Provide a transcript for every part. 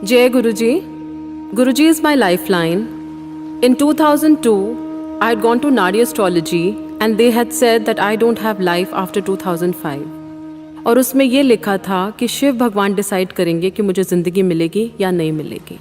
Jai Guruji. Guruji is my lifeline. In 2002, I had gone to Nadi astrology and they had said that I don't have life after 2005. और उसमें ये लिखा था कि शिव भगवान decide करेंगे कि मुझे ज़िंदगी मिलेगी या नहीं मिलेगी।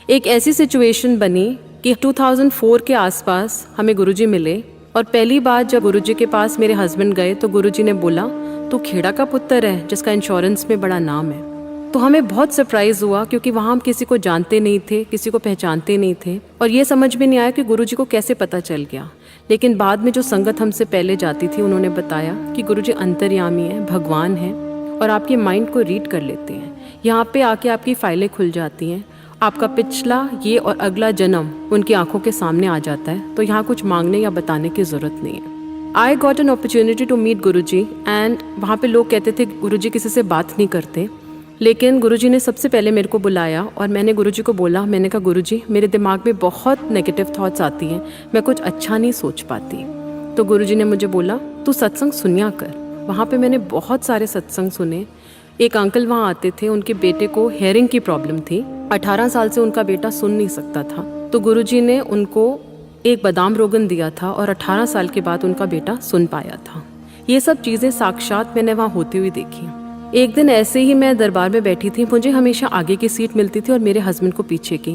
एक ऐसी सिचुएशन बनी कि 2004 के आसपास हमें गुरुजी मिले और पहली बार जब गुरुजी के पास मेरे हस्बैंड गए तो गुरुजी ने बोला तू खेड़ा का पुत्र है जिसका इंश्योरेंस में बड़ा नाम है। तो हमें बहुत सरप्राइज़ हुआ क्योंकि वहाँ हम किसी को जानते नहीं थे, किसी को पहचानते नहीं थे और ये समझ में नहीं आया कि गुरुजी को कैसे पता चल गया। लेकिन बाद में जो संगत हमसे पहले जाती थी उन्होंने बताया कि गुरुजी अंतर्यामी है, भगवान है और आपके माइंड को रीड कर लेते हैं। यहाँ पे आके आपकी फाइलें खुल जाती हैं, आपका पिछला ये और अगला जन्म उनकी आंखों के सामने आ जाता है। तो यहाँ कुछ मांगने या बताने की ज़रूरत नहीं है। I got an opportunity to meet Guruji and वहाँ पे लोग कहते थे गुरुजी किसी से बात नहीं करते, लेकिन गुरुजी ने सबसे पहले मेरे को बुलाया और मैंने गुरुजी को बोला, मैंने कहा गुरुजी मेरे दिमाग में बहुत नेगेटिव थॉट्स आती हैं, मैं कुछ अच्छा नहीं सोच पाती। तो गुरुजी ने मुझे बोला तू सत्संग सुनिया कर। वहाँ पे मैंने बहुत सारे सत्संग सुने। एक अंकल वहाँ आते थे, उनके बेटे को हेयरिंग की प्रॉब्लम थी, 18 साल से उनका बेटा सुन नहीं सकता था। तो गुरुजी ने उनको एक बादाम रोगन दिया था और 18 साल के बाद उनका बेटा सुन पाया था। ये सब चीज़ें साक्षात मैंने वहाँ होती हुई देखी। एक दिन ऐसे ही मैं दरबार में बैठी थी, मुझे हमेशा आगे की सीट मिलती थी और मेरे हस्बैंड को पीछे की।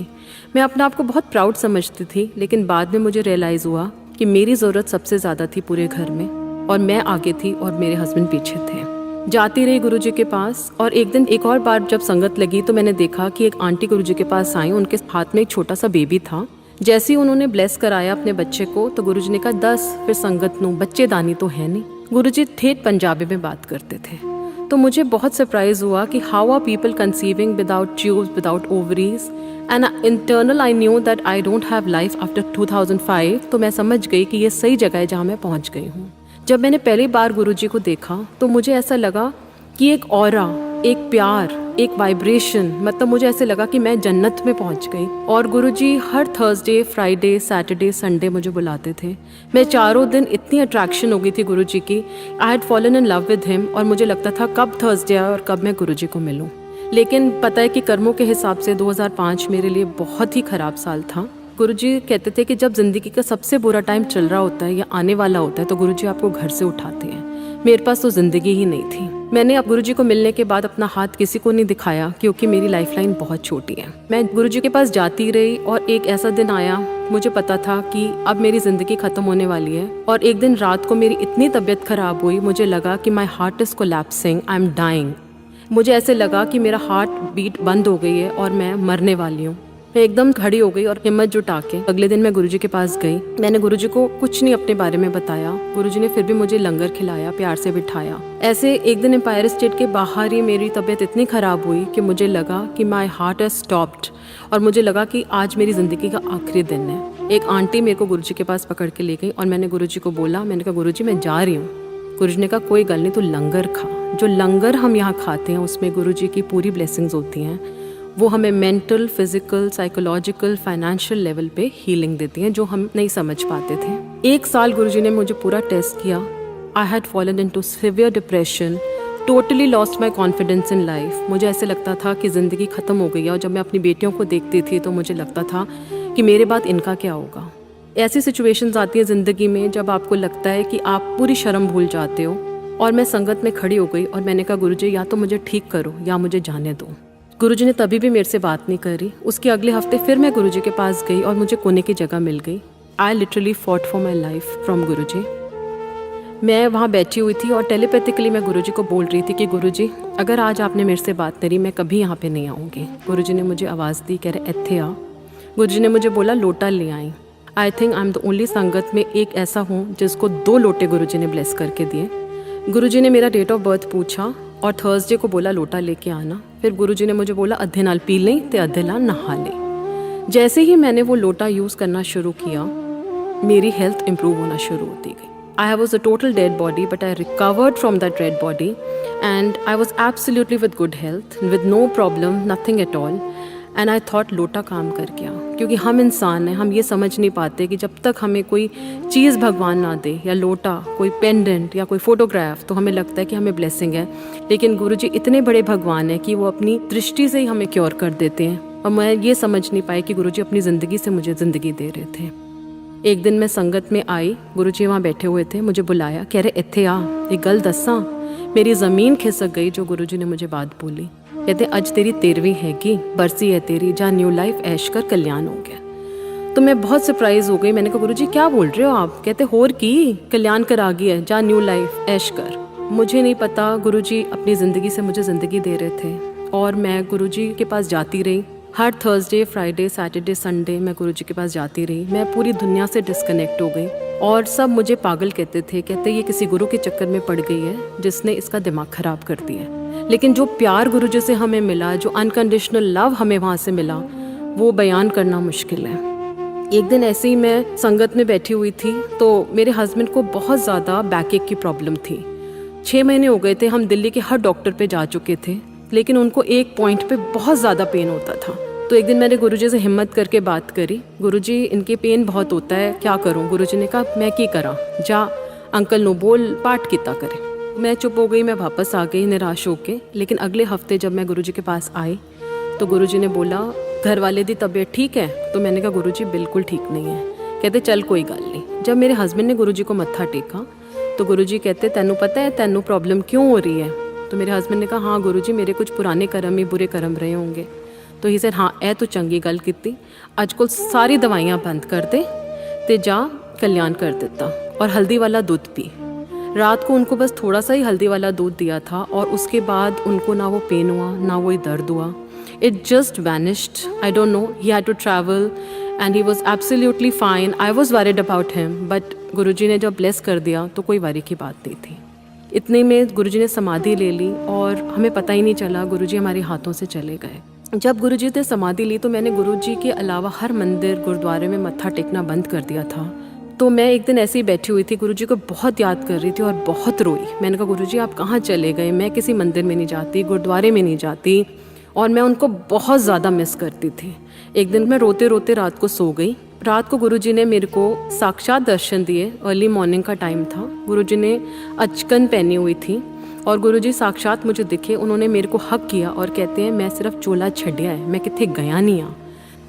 मैं अपने आप को बहुत प्राउड समझती थी, लेकिन बाद में मुझे रियलाइज़ हुआ कि मेरी ज़रूरत सबसे ज़्यादा थी पूरे घर में और मैं आगे थी और मेरे हस्बैंड पीछे थे। जाती रही गुरुजी के पास और एक दिन एक और बार जब संगत लगी तो मैंने देखा कि एक आंटी गुरुजी के पास आई, उनके हाथ में एक छोटा सा बेबी था। जैसे ही उन्होंने ब्लेस कराया अपने बच्चे को तो गुरुजी ने कहा 10 फिर संगत नू बच्चे दानी तो है नहीं। गुरुजी ठेठ पंजाबी में बात करते थे। तो मुझे बहुत सरप्राइज हुआ कि how are people conceiving without tubes, without ovaries and internal I knew that I don't have life after 2005। तो मैं समझ गई कि ये सही जगह है जहाँ मैं पहुँच गई हूँ। जब मैंने पहली बार गुरुजी को देखा तो मुझे ऐसा लगा कि एक ऑरा, एक प्यार, एक वाइब्रेशन, मतलब मुझे ऐसे लगा कि मैं जन्नत में पहुंच गई। और गुरुजी हर थर्सडे, फ्राइडे, सैटरडे, संडे मुझे बुलाते थे। मैं चारों दिन इतनी अट्रैक्शन हो गई थी गुरुजी की, I had fallen in love with him और मुझे लगता था कब थर्सडे आए और कब मैं गुरुजी को मिलूं। लेकिन पता है कि कर्मों के हिसाब से 2005 मेरे लिए बहुत ही ख़राब साल था। गुरुजी कहते थे कि जब ज़िंदगी का सबसे बुरा टाइम चल रहा होता है या आने वाला होता है तो गुरुजी आपको घर से उठाते हैं। मेरे पास तो ज़िंदगी ही नहीं थी। मैंने अब गुरुजी को मिलने के बाद अपना हाथ किसी को नहीं दिखाया क्योंकि मेरी लाइफलाइन बहुत छोटी है। मैं गुरुजी के पास जाती रही और एक ऐसा दिन आया, मुझे पता था कि अब मेरी ज़िंदगी ख़त्म होने वाली है। और एक दिन रात को मेरी इतनी तबीयत ख़राब हुई, मुझे लगा कि my heart is collapsing, I am dying. मुझे ऐसे लगा कि मेरा हार्ट बीट बंद हो गई है और मैं मरने वाली हूँ। मैं एकदम खड़ी हो गई और हिम्मत जुटा के अगले दिन मैं गुरुजी के पास गई। मैंने गुरुजी को कुछ नहीं अपने बारे में बताया। गुरुजी ने फिर भी मुझे लंगर खिलाया, प्यार से बिठाया। ऐसे एक दिन एम्पायर स्टेट के बाहर ही मेरी तबीयत इतनी ख़राब हुई कि मुझे लगा कि माई हार्ट हैज स्टॉप्ड और मुझे लगा कि आज मेरी ज़िंदगी का आखिरी दिन है। एक आंटी मेरे को गुरुजी के पास पकड़ के ले गई और मैंने गुरुजी को बोला, मैंने कहा गुरुजी मैं जा रही हूँ। गुरुजी ने कहा कोई गल नहीं, तू लंगर खा। जो लंगर हम यहाँ खाते हैं उसमें गुरुजी की पूरी ब्लेसिंग्स होती हैं। वो हमें mental, physical, psychological, financial level पे हीलिंग देती हैं जो हम नहीं समझ पाते थे। 1 साल गुरुजी ने मुझे पूरा टेस्ट किया। I had fallen into severe depression, totally lost my confidence in life. मुझे ऐसे लगता था कि ज़िंदगी ख़त्म हो गई है और जब मैं अपनी बेटियों को देखती थी तो मुझे लगता था कि मेरे बाद इनका क्या होगा। ऐसी सिचुएशंस आती हैं ज़िंदगी में जब आपको लगता है कि आप पूरी शर्म भूल जाते हो। और मैं संगत में खड़ी हो गई और मैंने कहा गुरुजी या तो मुझे ठीक करो या मुझे जाने दो। गुरुजी ने तभी भी मेरे से बात नहीं करी। उसके अगले हफ्ते फिर मैं गुरुजी के पास गई और मुझे कोने की जगह मिल गई। I literally fought for my life from Guruji. मैं वहाँ बैठी हुई थी और टेलीपैथिकली मैं गुरुजी को बोल रही थी कि गुरुजी अगर आज आपने मेरे से बात करी मैं कभी यहाँ पे नहीं आऊँगी। गुरुजी ने मुझे आवाज़ दी, कह रहे इत्थे आ। गुरुजी ने मुझे बोला लोटा ले आई। I think I am the only sangat में एक ऐसा हूँ जिसको 2 लोटे गुरुजी ने ब्लेस करके दिए। गुरुजी ने मेरा डेट ऑफ बर्थ पूछा और थर्सडे को बोला लोटा लेके आना। फिर गुरुजी ने मुझे बोला अद्धे नाल पी लें ते अद्धे नाल नहा लें। जैसे ही मैंने वो लोटा यूज़ करना शुरू किया मेरी हेल्थ इंप्रूव होना शुरू होती गई। I was a total dead body but I recovered from that dead body and I was absolutely with good health, with no problem, nothing at all. And I thought लोटा काम कर गया क्योंकि हम इंसान हैं, हम ये समझ नहीं पाते कि जब तक हमें कोई चीज़ भगवान ना दे, या लोटा, कोई पेंडेंट या कोई फोटोग्राफ, तो हमें लगता है कि हमें ब्लेसिंग है। लेकिन गुरुजी इतने बड़े भगवान हैं कि वो अपनी दृष्टि से ही हमें क्योर कर देते हैं। और मैं ये समझ नहीं पाई कि गुरुजी अपनी ज़िंदगी से मुझे ज़िंदगी दे रहे थे। एक दिन मैं संगत में आई, गुरुजी वहाँ बैठे हुए थे, मुझे बुलाया, कह रहे इत्थे आ, एक गल दसा। मेरी ज़मीन खिसक गई जो गुरुजी ने मुझे बात बोली। कहते अज तेरी 13वीं हैगी, बरसी है तेरी, जा न्यू लाइफ ऐश कर, कल्याण हो गया। तो मैं बहुत सरप्राइज हो गई। मैंने कहा गुरुजी क्या बोल रहे हो आप? कहते होर की, कल्याण कर आ गई है, जा न्यू लाइफ ऐश कर। मुझे नहीं पता, गुरुजी अपनी ज़िंदगी से मुझे ज़िंदगी दे रहे थे और मैं गुरुजी के पास जाती रही। हर थर्सडे, फ्राइडे, सैटरडे, संडे मैं गुरुजी के पास जाती रही। मैं पूरी दुनिया से डिस्कनेक्ट हो गई और सब मुझे पागल कहते थे। कहते ये किसी गुरु के चक्कर में पड़ गई है जिसने इसका दिमाग खराब कर दिया। लेकिन जो प्यार गुरुजी से हमें मिला, जो अनकंडीशनल लव हमें वहाँ से मिला, वो बयान करना मुश्किल है। एक दिन ऐसे ही मैं संगत में बैठी हुई थी तो मेरे हस्बैंड को बहुत ज़्यादा बैकएक की प्रॉब्लम थी। 6 महीने हो गए थे, हम दिल्ली के हर डॉक्टर पे जा चुके थे, लेकिन उनको एक पॉइंट पे बहुत ज़्यादा पेन होता था। तो एक दिन मैंने गुरुजी से हिम्मत करके बात करी, गुरुजी इनके पेन बहुत होता है, क्या करूं? गुरुजी ने कहा मैं की करा, जा अंकल नो बोल पाठ किता करे। मैं चुप हो गई, मैं वापस आ गई निराश होके। लेकिन अगले हफ्ते जब मैं गुरुजी के पास आई तो गुरुजी ने बोला घर वाले दी तबीयत ठीक है? तो मैंने कहा गुरुजी बिल्कुल ठीक नहीं है। कहते चल कोई गल नहीं। जब मेरे हस्बैंड ने गुरुजी को मत्था टेका तो गुरुजी कहते तैनू पता है तैनू प्रॉब्लम क्यों हो रही है? तो मेरे हस्बैंड ने कहा हाँ गुरुजी मेरे कुछ पुराने कर्म ही बुरे कर्म रहे होंगे। तो ही सर हाँ ए तो चंगी गल कीती, अजकल सारी दवाइयाँ बंद कर दे ते जा कल्याण कर देता और हल्दी वाला दूध पी। रात को उनको बस थोड़ा सा ही हल्दी वाला दूध दिया था और उसके बाद उनको ना वो पेन हुआ ना वो दर्द हुआ। It just vanished. I don't know, he had to travel and he was absolutely fine. I was worried about him, but Guruji ने जब ब्लेस कर दिया तो कोई वरी की बात नहीं थी। इतने में गुरुजी ने समाधि ले ली और हमें पता ही नहीं चला, गुरुजी हमारे हाथों से चले गए। जब गुरुजी ने समाधि ली तो मैंने गुरुजी के अलावा हर मंदिर गुरुद्वारे में मत्था टेकना बंद कर दिया था। तो मैं एक दिन ऐसे ही बैठी हुई थी, गुरुजी को बहुत याद कर रही थी और बहुत रोई। मैंने कहा गुरुजी आप कहाँ चले गए? मैं किसी मंदिर में नहीं जाती, गुरुद्वारे में नहीं जाती और मैं उनको बहुत ज़्यादा मिस करती थी। एक दिन मैं रोते रोते रात को सो गई। रात को गुरुजी ने मेरे को साक्षात दर्शन दिए। अर्ली मॉर्निंग का टाइम था। गुरुजी ने अचकन पहनी हुई थी और गुरुजी साक्षात मुझे दिखे। उन्होंने मेरे को हक किया और कहते हैं मैं सिर्फ चोला छड्या है, मैं किथे गया नहीं हाँ,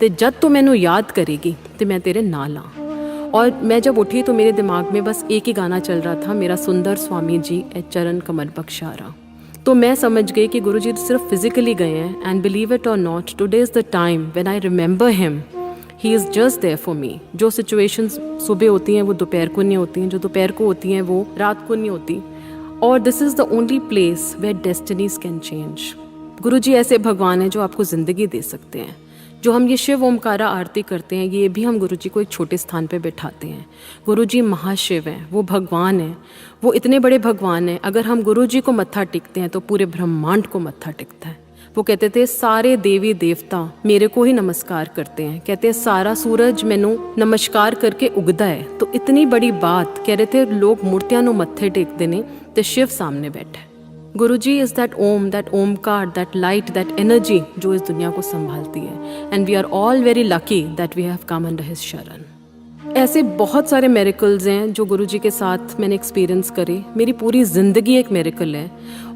तो जब तो मैनू याद करेगी तो मैं तेरे नाल हाँ। और मैं जब उठी तो मेरे दिमाग में बस एक ही गाना चल रहा था, मेरा सुंदर स्वामी जी ए चरण कमल बख्शारा। तो मैं समझ गई कि गुरुजी सिर्फ फिजिकली गए हैं। And believe it or not, today is the time when I remember him, he is just there for me. जो सिचुएशंस सुबह होती हैं वो दोपहर को नहीं होती हैं, जो दोपहर को होती हैं वो रात को नहीं होती। और this is the only place where destinies can change. Guruji ऐसे भगवान हैं जो आपको ज़िंदगी दे सकते हैं। जो हम ये शिव ओमकारा आरती करते हैं ये भी हम गुरुजी को एक छोटे स्थान पे बैठाते हैं। गुरुजी महाशिव हैं, वो भगवान हैं, वो इतने बड़े भगवान हैं। अगर हम गुरुजी को मत्था टेकते हैं तो पूरे ब्रह्मांड को मत्था टेकता है। वो कहते थे सारे देवी देवता मेरे को ही नमस्कार करते हैं। कहते हैं सारा सूरज मैनू नमस्कार करके उगदा है। तो इतनी बड़ी बात कह रहे थे, लोग मूर्तियां नू मत्थे टेकते ने ते शिव सामने बैठा है। Guruji is that Om, that Omkar, that light, that energy जो इस दुनिया को संभालती है। And we are all very lucky that we have come under his sharan. ऐसे बहुत सारे मेरिकल्स हैं जो गुरुजी के साथ मैंने एक्सपीरियंस करे। मेरी पूरी ज़िंदगी एक मेरिकल है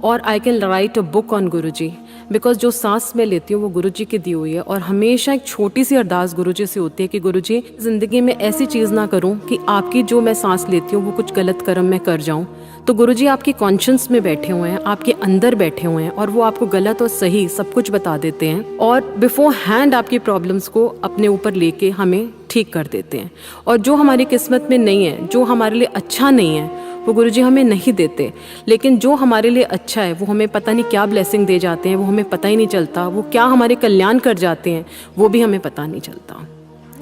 और I can write a book on Guruji, because जो सांस मैं लेती हूँ वो गुरुजी की दी हुई है। और हमेशा एक छोटी सी अरदास गुरुजी से होती है कि गुरुजी ज़िंदगी में ऐसी चीज़ ना करूँ कि आपकी जो मैं सांस लेती हूँ वो कुछ गलत कर्म मैं कर जाऊँ। तो गुरुजी आपकी कॉन्शियस में बैठे हुए हैं, आपके अंदर बैठे हुए हैं और वो आपको गलत और सही सब कुछ बता देते हैं और बिफोर हैंड आपकी प्रॉब्लम्स को अपने ऊपर लेके हमें ठीक कर देते हैं। और जो हमारी किस्मत में नहीं है, जो हमारे लिए अच्छा नहीं है, वो गुरुजी हमें नहीं देते। लेकिन जो हमारे लिए अच्छा है वो हमें पता नहीं क्या ब्लेसिंग दे जाते हैं, वो हमें पता ही नहीं चलता। वो क्या हमारे कल्याण कर जाते हैं वो भी हमें पता नहीं चलता।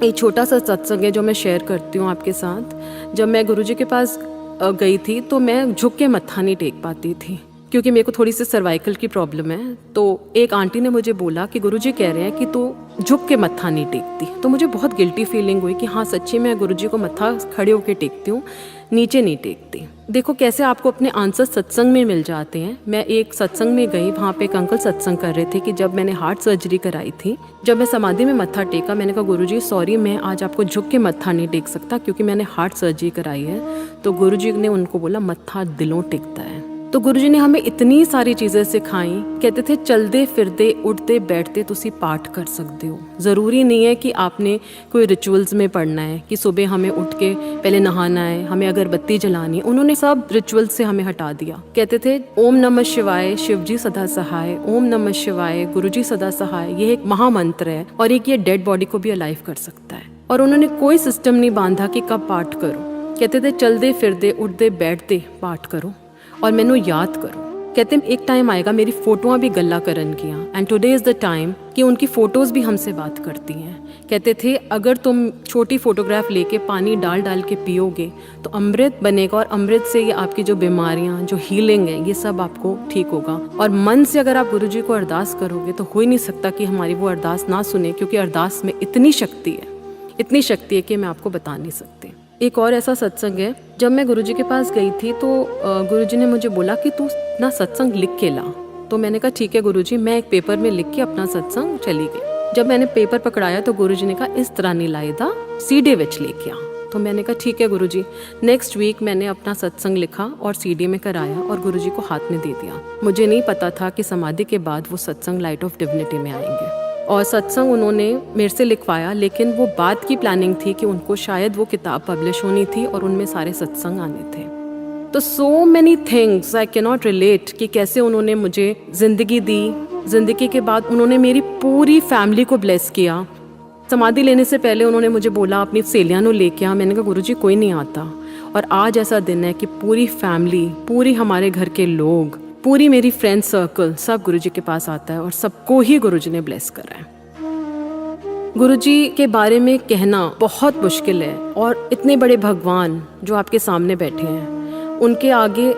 एक छोटा सा सत्संग है जो मैं शेयर करती हूँ आपके साथ। जब मैं गुरुजी के पास गई थी तो मैं झुक के मत्था नहीं टेक पाती थी क्योंकि मेरे को थोड़ी सी सर्वाइकल की प्रॉब्लम है। तो एक आंटी ने मुझे बोला कि गुरुजी कह रहे हैं कि तू झुक के मत्था नहीं टेकती। तो मुझे बहुत गिल्टी फीलिंग हुई कि हाँ सच्ची मैं गुरुजी को मत्था खड़े होके टेकती हूँ, नीचे नहीं टेकती। देखो कैसे आपको अपने आंसर सत्संग में मिल जाते हैं। मैं एक सत्संग में गई, वहाँ पे एक अंकल सत्संग कर रहे थे कि जब मैंने हार्ट सर्जरी कराई थी, जब मैं समाधि में मत्था टेका, मैंने कहा गुरुजी सॉरी मैं आज आपको झुक के मत्था नहीं टेक सकता क्योंकि मैंने हार्ट सर्जरी कराई है। तो गुरुजी ने उनको बोला मत्था दिलों टेकता है। तो गुरुजी ने हमें इतनी सारी चीज़ें सिखाई, कहते थे चलते फिरते उठते बैठते तुसी पाठ कर सकते हो। ज़रूरी नहीं है कि आपने कोई रिचुअल्स में पढ़ना है कि सुबह हमें उठ के पहले नहाना है, हमें अगरबत्ती जलानी है। उन्होंने सब रिचुअल्स से हमें हटा दिया। कहते थे ओम नमः शिवाय शिवजी सदा सहाय, ओम नमः शिवाय गुरुजी सदा सहाय। ये एक महामंत्र है और एक ये डेड बॉडी को भी अलाइव कर सकता है। और उन्होंने कोई सिस्टम नहीं बांधा कि कब पाठ करो। कहते थे चलते फिरते उठते बैठते पाठ करो और मैनू याद करो। कहते हैं एक टाइम आएगा मेरी फोटोआं भी गल्ला करन गियां and today is the time कि उनकी फ़ोटोज़ भी हमसे बात करती हैं। कहते थे अगर तुम छोटी फोटोग्राफ लेके पानी डाल डाल के पियोगे तो अमृत बनेगा और अमृत से ये आपकी जो बीमारियां, जो हीलिंग है, ये सब आपको ठीक होगा। और मन से अगर आप गुरुजी को अरदास करोगे तो हो ही नहीं सकता कि हमारी वो अरदास ना सुने, क्योंकि अरदास में इतनी शक्ति है, इतनी शक्ति है कि मैं आपको बता नहीं सकती। एक और ऐसा सत्संग है, जब मैं गुरुजी के पास गई थी तो गुरुजी ने मुझे बोला कि तू ना सत्संग लिख के ला। तो मैंने कहा ठीक है गुरुजी, मैं एक पेपर में लिख के अपना सत्संग चली गई। जब मैंने पेपर पकड़ाया तो गुरुजी ने कहा इस तरह नहीं लाएदा, सीडी विच लेके आ। तो मैंने कहा ठीक है गुरुजी। नेक्स्ट वीक मैंने अपना सत्संग लिखा और सीडी में कराया और गुरुजी को हाथ में दे दिया। मुझे नहीं पता था कि समाधि के बाद वो सत्संग लाइट ऑफ डिविनिटी में आएंगे। और सत्संग उन्होंने मेरे से लिखवाया, लेकिन वो बाद की प्लानिंग थी कि उनको शायद वो किताब पब्लिश होनी थी और उनमें सारे सत्संग आने थे। तो so many things I can not relate कि कैसे उन्होंने मुझे ज़िंदगी दी। ज़िंदगी के बाद उन्होंने मेरी पूरी फैमिली को ब्लेस किया। समाधि लेने से पहले उन्होंने मुझे बोला अपनी सहेलियां को लेके आ। मैंने कहा गुरुजी कोई नहीं आता। और आज ऐसा दिन है कि पूरी फैमिली, पूरी हमारे घर के लोग, पूरी मेरी फ्रेंड सर्कल सब गुरुजी के पास आता है और सबको ही गुरुजी ने ब्लेस करा है। गुरुजी के बारे में कहना बहुत मुश्किल है। और इतने बड़े भगवान जो आपके सामने बैठे हैं, उनके आगे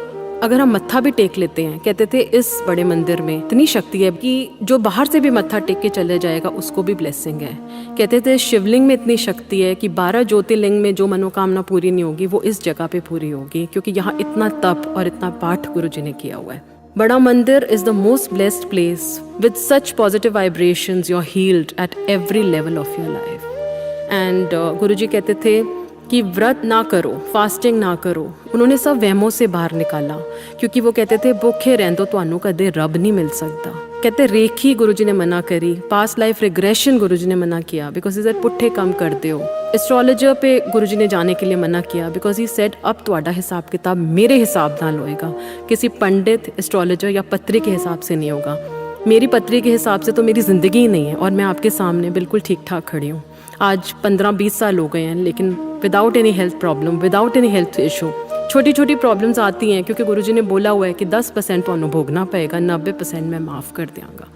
अगर हम मत्था भी टेक लेते हैं, कहते थे इस बड़े मंदिर में इतनी शक्ति है कि जो बाहर से भी मत्था टेक के चले जाएगा उसको भी ब्लेसिंग है। कहते थे शिवलिंग में इतनी शक्ति है कि 12 ज्योतिर्लिंग में जो मनोकामना पूरी नहीं होगी वो इस जगह पे पूरी होगी, क्योंकि यहाँ इतना तप और इतना पाठ गुरुजी ने किया हुआ है। बड़ा मंदिर is the most blessed place with such positive vibrations. You're healed at every level of your life. And गुरुजी कहते थे कि व्रत ना करो, फास्टिंग ना करो। उन्होंने सब वहमों से बाहर निकाला, क्योंकि वो कहते थे भुखे रहंदो तुहानू कदे रब नहीं मिल सकता। कहते रेखी गुरुजी ने मना करी, पास्ट लाइफ रिग्रेशन गुरुजी ने मना किया बिकॉज इज पुट्ठे कम कर दो। एस्ट्रोलॉजर पे गुरुजी ने जाने के लिए मना किया बिकॉज ही सेड अब तुहाडा हिसाब किताब मेरे हिसाब नाल होएगा, किसी पंडित, एस्ट्रोलॉजर या पत्री के हिसाब से नहीं होगा। मेरी पत्री के हिसाब से तो मेरी ज़िंदगी ही नहीं है और मैं आपके सामने बिल्कुल ठीक ठाक खड़ी हूँ। आज 15-20 साल हो गए हैं, लेकिन without any health problem, without any health issue. छोटी छोटी प्रॉब्लम्स आती हैं क्योंकि गुरुजी ने बोला हुआ है कि 10% तो भोगना पड़ेगा, 90% मैं माफ़ कर देंगा।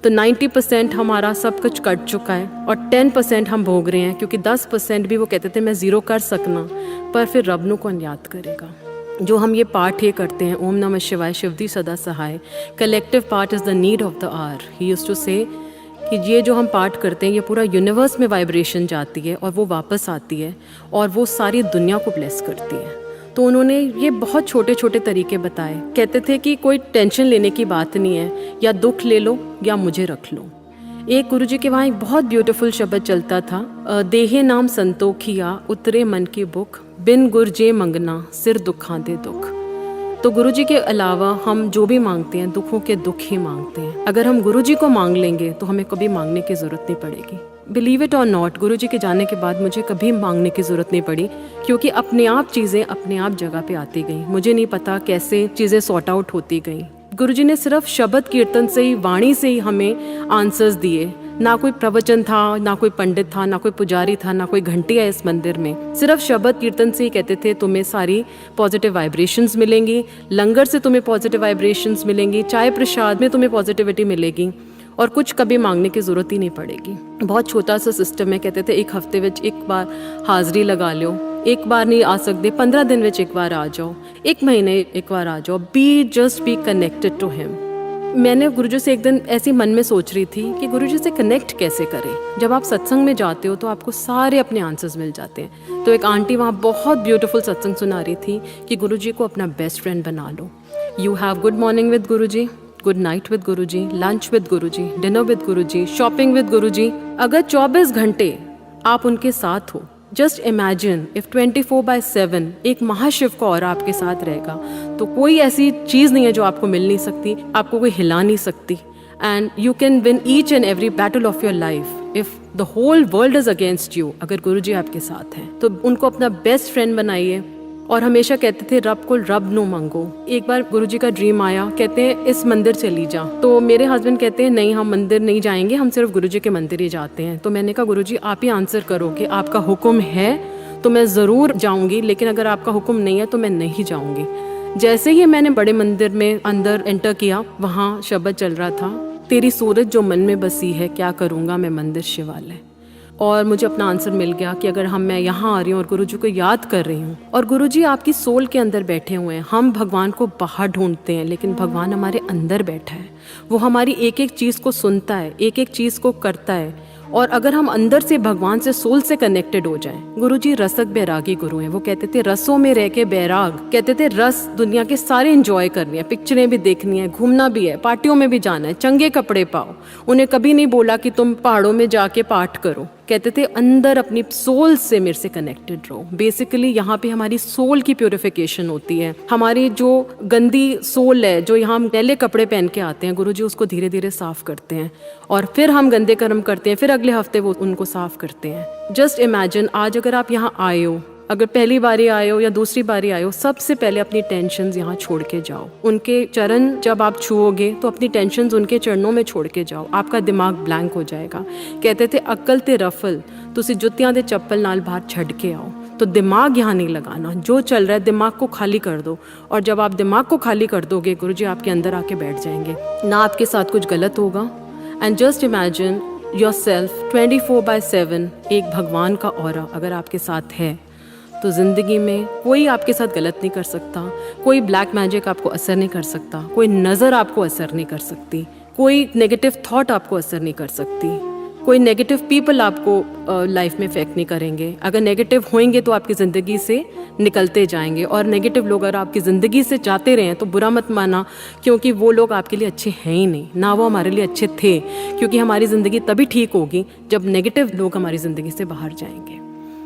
तो 90% हमारा सब कुछ कट चुका है और 10% हम भोग रहे हैं, क्योंकि 10% भी वो कहते थे मैं ज़ीरो कर सकना, पर फिर रब नू कौन याद करेगा। जो हम ये पाठ ये करते हैं, ओम नमः शिवाय शिवजी सदा सहाय, collective part is the need of the hour. He used to say कि ये जो हम पाठ करते हैं ये पूरा यूनिवर्स में वाइब्रेशन जाती है और वो वापस आती है और वो सारी दुनिया को ब्लेस करती है। तो उन्होंने ये बहुत छोटे छोटे तरीके बताए। कहते थे कि कोई टेंशन लेने की बात नहीं है, या दुख ले लो या मुझे रख लो। एक गुरुजी के वहाँ एक बहुत ब्यूटीफुल शब्द चलता था, देहे नाम संतोखिया उतरे मन की बुख, बिन गुरजे मंगना सिर दुखा दे दुख। तो गुरुजी के अलावा हम जो भी मांगते हैं दुखों के दुख ही मांगते हैं। अगर हम गुरुजी को मांग लेंगे तो हमें कभी मांगने की ज़रूरत नहीं पड़ेगी। बिलीव इट और नॉट, गुरुजी के जाने के बाद मुझे कभी मांगने की ज़रूरत नहीं पड़ी, क्योंकि अपने आप चीज़ें अपने आप जगह पे आती गई। मुझे नहीं पता कैसे चीज़ें सॉर्ट आउट होती गई। गुरुजी ने सिर्फ शब्द कीर्तन से ही, वाणी से ही हमें आंसर्स दिए। ना कोई प्रवचन था, ना कोई पंडित था, ना कोई पुजारी था, ना कोई घंटी है इस मंदिर में। सिर्फ शब्द कीर्तन से ही कहते थे तुम्हें सारी पॉजिटिव वाइब्रेशंस मिलेंगी, लंगर से तुम्हें पॉजिटिव वाइब्रेशंस मिलेंगी, चाय प्रसाद में तुम्हें पॉजिटिविटी मिलेगी और कुछ कभी मांगने की ज़रूरत ही नहीं पड़ेगी। बहुत छोटा सा सिस्टम है। कहते थे एक हफ्ते विच एक बार हाज़री लगा लो, एक बार नहीं आ सकते 15 दिन विच एक बार आ जाओ, एक महीने एक बार आ जाओ। Be just be connected to him. मैंने गुरुजी से एक दिन ऐसी मन में सोच रही थी कि गुरुजी से कनेक्ट कैसे करें। जब आप सत्संग में जाते हो तो आपको सारे अपने आंसर्स मिल जाते हैं। तो एक आंटी वहाँ बहुत ब्यूटीफुल सत्संग सुना रही थी कि गुरुजी को अपना बेस्ट फ्रेंड बना लो। You have good morning with Guruji, good night with Guruji, lunch with Guruji, dinner with Guruji, shopping with Guruji. अगर 24 घंटे आप उनके साथ हो, जस्ट इमेजिन इफ 24/7 एक महाशिव का ऑरा आपके साथ रहेगा, तो कोई ऐसी चीज़ नहीं है जो आपको मिल नहीं सकती, आपको कोई हिला नहीं सकती। And you can win each and every battle of your life if the whole world is against you. अगर गुरुजी आपके साथ हैं तो उनको अपना बेस्ट फ्रेंड बनाइए। और हमेशा कहते थे रब को रब नो मांगो। एक बार गुरुजी का ड्रीम आया, कहते हैं इस मंदिर चली जा। तो मेरे हस्बैंड कहते हैं नहीं, हम मंदिर नहीं जाएंगे, हम सिर्फ गुरुजी के मंदिर ही जाते हैं। तो मैंने कहा गुरुजी आप ही आंसर करो कि आपका हुक्म है तो मैं ज़रूर जाऊंगी, लेकिन अगर आपका हुक्म नहीं है तो मैं नहीं जाऊंगी। जैसे ही मैंने बड़े मंदिर में अंदर एंटर किया, वहाँ शब्द चल रहा था, तेरी सूरत जो मन में बसी है, क्या करूँगा मैं मंदिर शिवालय। और मुझे अपना आंसर मिल गया कि अगर मैं यहाँ आ रही हूँ और गुरुजी को याद कर रही हूँ, और गुरुजी आपकी सोल के अंदर बैठे हुए हैं। हम भगवान को बाहर ढूंढते हैं, लेकिन भगवान हमारे अंदर बैठा है। वो हमारी एक एक चीज़ को सुनता है, एक एक चीज़ को करता है। और अगर हम अंदर से भगवान से, सोल से कनेक्टेड हो जाएं। गुरुजी रसक बैरागी गुरु हैं। वो कहते थे रसों में रह के बैराग, कहते थे रस दुनिया के सारे एंजॉय करनी है, पिक्चरें भी देखनी है, घूमना भी है, पार्टियों में भी जाना है, चंगे कपड़े पाओ। उन्हें कभी नहीं बोला कि तुम पहाड़ों में जाके पाठ करो। कहते थे अंदर अपनी सोल से मेरे से कनेक्टेड रहो। बेसिकली यहाँ पे हमारी सोल की प्योरिफिकेशन होती है। हमारी जो गंदी सोल है, जो यहाँ हम नैले कपड़े पहन के आते हैं, गुरुजी उसको धीरे धीरे साफ करते हैं। और फिर हम गंदे कर्म करते हैं, फिर अगले हफ्ते वो उनको साफ करते हैं। जस्ट इमेजिन आज अगर आप यहाँ आए हो, अगर पहली बारी आए हो या दूसरी बारी आए हो, सबसे पहले अपनी टेंशन्स यहाँ छोड़ के जाओ। उनके चरण जब आप छुओगे तो अपनी टेंशन्स उनके चरणों में छोड़ के जाओ। आपका दिमाग ब्लैंक हो जाएगा। कहते थे अक्ल ते रफल, तुसी जुत्तियां दे चप्पल नाल बाहर छड़ के आओ। तो दिमाग यहाँ नहीं लगाना, जो चल रहा है दिमाग को खाली कर दो। और जब आप दिमाग को खाली कर दोगे, गुरुजी आपके अंदर आके बैठ जाएंगे। ना आपके साथ कुछ गलत होगा। एंड जस्ट इमेजिन योरसेल्फ 24/7 एक भगवान का ऑरा अगर आपके साथ है, तो ज़िंदगी में कोई आपके साथ गलत नहीं कर सकता, कोई ब्लैक मैजिक आपको असर नहीं कर सकता, कोई नज़र आपको असर नहीं कर सकती, कोई नेगेटिव थॉट आपको असर नहीं कर सकती, कोई नेगेटिव पीपल आपको लाइफ में इफेक्ट नहीं करेंगे। अगर नेगेटिव होंगे तो आपकी ज़िंदगी से निकलते जाएंगे। और नेगेटिव लोग अगर आपकी ज़िंदगी से जाते रहें तो बुरा मत माना, क्योंकि वो लोग आपके लिए अच्छे हैं ही नहीं, ना वो हमारे लिए अच्छे थे। क्योंकि हमारी ज़िंदगी तभी ठीक होगी जब नेगेटिव लोग हमारी ज़िंदगी से बाहर जाएंगे।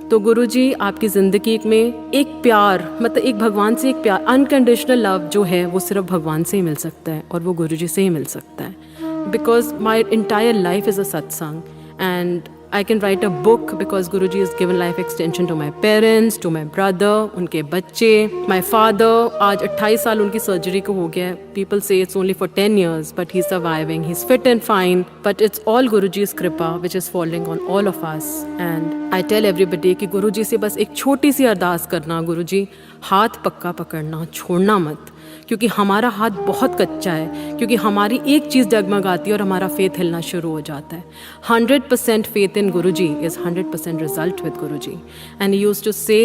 तो गुरुजी आपकी ज़िंदगी में एक प्यार, मतलब एक भगवान से एक प्यार, अनकंडीशनल लव जो है वो सिर्फ भगवान से ही मिल सकता है, और वो गुरुजी से ही मिल सकता है। Because my entire life is a सत्संग, and I can write a book because Guruji has given life extension to my parents, to my brother, उनके बच्चे, my father। आज 28 साल उनकी सर्जरी को हो गया है। People say it's only for 10 years, but he's surviving. He's fit and fine, but it's all Guruji's कृपा which is falling on all of us। And I tell everybody कि गुरुजी से बस एक छोटी सी अरदास करना, गुरुजी हाथ पक्का पकड़ना, छोड़ना मत, क्योंकि हमारा हाथ बहुत कच्चा है। क्योंकि हमारी एक चीज़ डगमगाती है और हमारा फेथ हिलना शुरू हो जाता है। 100% faith in Guruji is 100% result with Guruji. And he used to say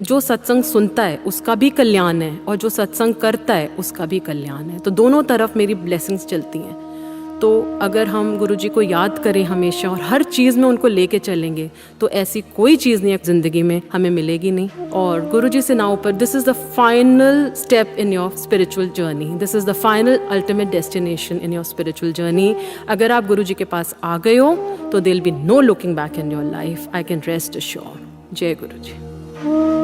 जो सत्संग सुनता है उसका भी कल्याण है, और जो सत्संग करता है उसका भी कल्याण है। तो दोनों तरफ मेरी ब्लेसिंग्स चलती हैं। तो अगर हम गुरुजी को याद करें हमेशा और हर चीज़ में उनको लेके चलेंगे, तो ऐसी कोई चीज़ नहीं है ज़िंदगी में हमें मिलेगी नहीं। और गुरुजी से ना ऊपर, this is the final step in your spiritual journey, this is the final ultimate destination in your spiritual journey. अगर आप गुरुजी के पास आ गए हो तो there will be no looking back in your life, I can rest assure. जय गुरुजी।